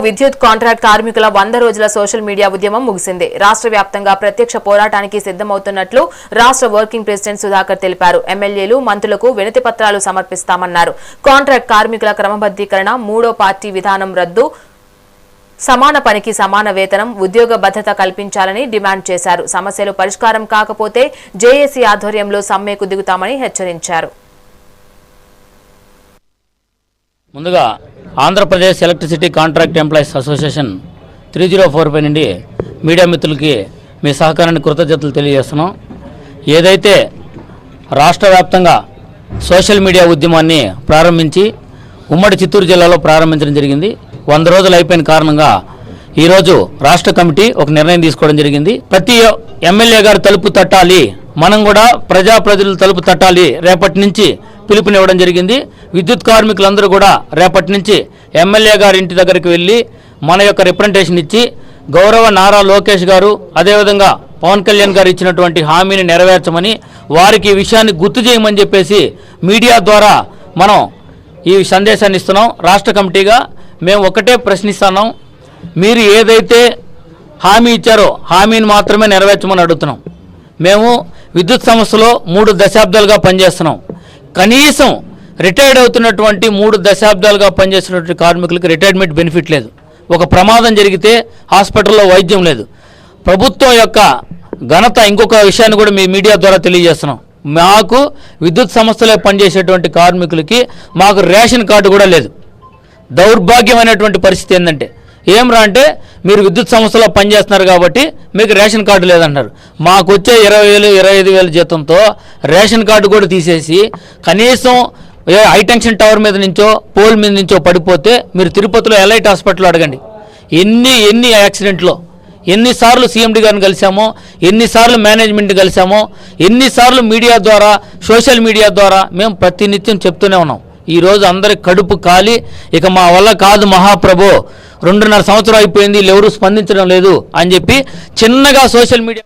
విద్యుత్ కాంట్రాక్ట్ కార్మికుల 100 రోజుల సోషల్ మీడియా ఉద్యమం ముగిసింది. రాష్ట్ర వ్యాప్తంగా ప్రత్యక్ష పోరాటానికి సిద్ధమవుతున్నట్లు రాష్ట్ర వర్కింగ్ ప్రెసిడెంట్ సుధాకర్ తెలిపారు. ఎమ్మెల్యేలు, మంత్రులకు వినతి పత్రాలు సమర్పిస్తామన్నారు. కాంట్రాక్ట్ కార్మికుల క్రమబద్ధీకరణ, మూడో పార్టీ విధానం రద్దు, సమాన పనికి సమాన వేతనం, ఉద్యోగ భద్రత కల్పించాలని డిమాండ్ చేశారు. సమస్యలు పరిష్కారం కాకపోతే జేఏసీ ఆధ్వర్యంలో సమ్మెకు దిగుతామని హెచ్చరించారు. ముందుగా Andhra Pradesh electricity contract employees association 304 నుండి మీడియా మిత్రులకి మీ సహకారాన్ని కృతజ్ఞతలు తెలియజేస్తున్నాం. ఏదైతే రాష్ట్ర వ్యాప్తంగా సోషల్ మీడియా ఉద్యమాన్ని ప్రారంభించి ఉమ్మడి చిత్తూరు జిల్లాలో ప్రారంభించడం జరిగింది. 100 రోజులు అయిపోయిన కారణంగా ఈరోజు రాష్ట్ర కమిటీ ఒక నిర్ణయం తీసుకోవడం జరిగింది. ప్రతి ఎమ్మెల్యే గారు తలుపు తట్టాలి, మనం కూడా ప్రజాప్రతినిధులు తలుపు తట్టాలి, రేపటి నుంచి పిలుపునివ్వడం జరిగింది. విద్యుత్ కార్మికులందరూ కూడా రేపటి నుంచి ఎమ్మెల్యే గారి ఇంటి దగ్గరికి వెళ్ళి మన యొక్క రిప్రజెంటేషన్ ఇచ్చి గౌరవ నారా లోకేష్ గారు అదేవిధంగా పవన్ కళ్యాణ్ గారు ఇచ్చినటువంటి హామీని నెరవేర్చమని, వారికి ఈ విషయాన్ని గుర్తు చేయమని చెప్పేసి మీడియా ద్వారా మనం ఈ సందేశాన్ని ఇస్తున్నాం. రాష్ట్ర కమిటీగా మేము ఒకటే ప్రశ్నిస్తున్నాం, మీరు ఏదైతే హామీ ఇచ్చారో హామీని మాత్రమే నెరవేర్చమని అడుగుతున్నాం. మేము విద్యుత్ సంస్థలో 3 దశాబ్దాలుగా పనిచేస్తున్నాం. కనీసం రిటైర్డ్ అవుతున్నటువంటి 3 దశాబ్దాలుగా పనిచేస్తున్నటువంటి కార్మికులకు రిటైర్మెంట్ బెనిఫిట్ లేదు. ఒక ప్రమాదం జరిగితే హాస్పిటల్లో వైద్యం లేదు. ప్రభుత్వం యొక్క ఘనత ఇంకొక విషయాన్ని కూడా మీ మీడియా ద్వారా తెలియజేస్తున్నాం. మాకు విద్యుత్ సంస్థలో పనిచేసేటువంటి కార్మికులకి మాకు రేషన్ కార్డు కూడా లేదు. దౌర్భాగ్యమైనటువంటి పరిస్థితి ఏంటంటే ఏమ్రా అంటే మీరు విద్యుత్ సంస్థలో పనిచేస్తున్నారు కాబట్టి మీకు రేషన్ కార్డు లేదంటారు. మాకు వచ్చే 20,000 25,000 జీతంతో రేషన్ కార్డు కూడా తీసేసి కనీసం హైటెన్షన్ టవర్ మీద నుంచో పోల్ మీద నుంచో పడిపోతే మీరు తిరుపతిలో ఎలైట్ హాస్పిటల్లో అడగండి. ఎన్ని యాక్సిడెంట్లో ఎన్నిసార్లు సీఎండీ గారిని కలిసామో, ఎన్నిసార్లు మేనేజ్మెంట్ కలిసామో, ఎన్నిసార్లు మీడియా ద్వారా సోషల్ మీడియా ద్వారా మేము ప్రతినిత్యం చెప్తూనే ఉన్నాం. ఈరోజు అందరి కడుపు కాలి ఇక మా వల్ల కాదు మహాప్రభు, 2.5 సంవత్సరం అయిపోయింది, ఎవరు స్పందించడం లేదు అని చెప్పి చిన్నగా సోషల్ మీడియా